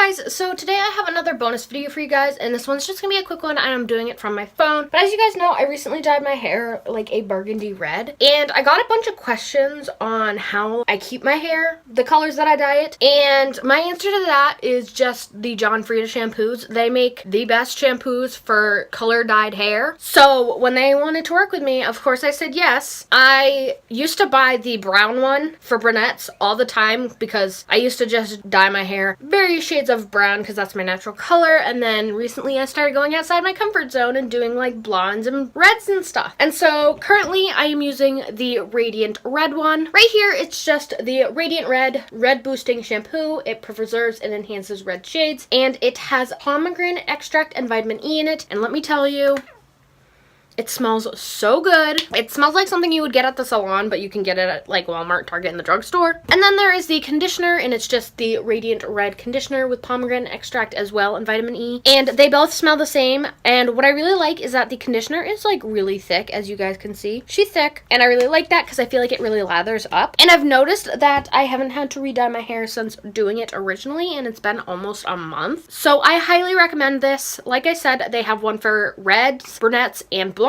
guys, so today I have another bonus video for you guys, and this one's just gonna be a quick one, and I'm doing it from my phone. But as you guys know, I recently dyed my hair like a burgundy red, and I got a bunch of questions on how I keep my hair, the colors that I dye it, and my answer to that is just the John Frieda shampoos. They make the best shampoos for color dyed hair. So when they wanted to work with me, of course I said yes. I used to buy the brown one for brunettes all the time because I used to just dye my hair various shades of brown because that's my natural color, and then recently I started going outside my comfort zone and doing like blondes and reds and stuff. And so currently I am using the Radiant Red one. Right here it's just the Radiant Red Boosting Shampoo. It preserves and enhances red shades, and it has pomegranate extract and vitamin E in it, and let me tell you, it smells so good. It smells like something you would get at the salon, but you can get it at like Walmart, Target, and the drugstore. And then there is the conditioner, and it's just the Radiant Red conditioner with pomegranate extract as well and vitamin E. And they both smell the same. And what I really like is that the conditioner is like really thick, as you guys can see. She's thick, and I really like that because I feel like it really lathers up. And I've noticed that I haven't had to re-dye my hair since doing it originally, and it's been almost a month. So I highly recommend this. Like I said, they have one for reds, brunettes, and blondes.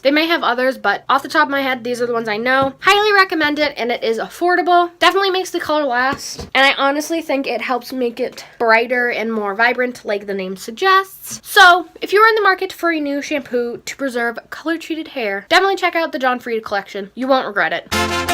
They may have others, but off the top of my head, these are the ones I know. Highly recommend it, and it is affordable. Definitely makes the color last, and I honestly think it helps make it brighter and more vibrant like the name suggests. So if you're in the market for a new shampoo to preserve color treated hair, definitely check out the John Frieda collection. You won't regret it.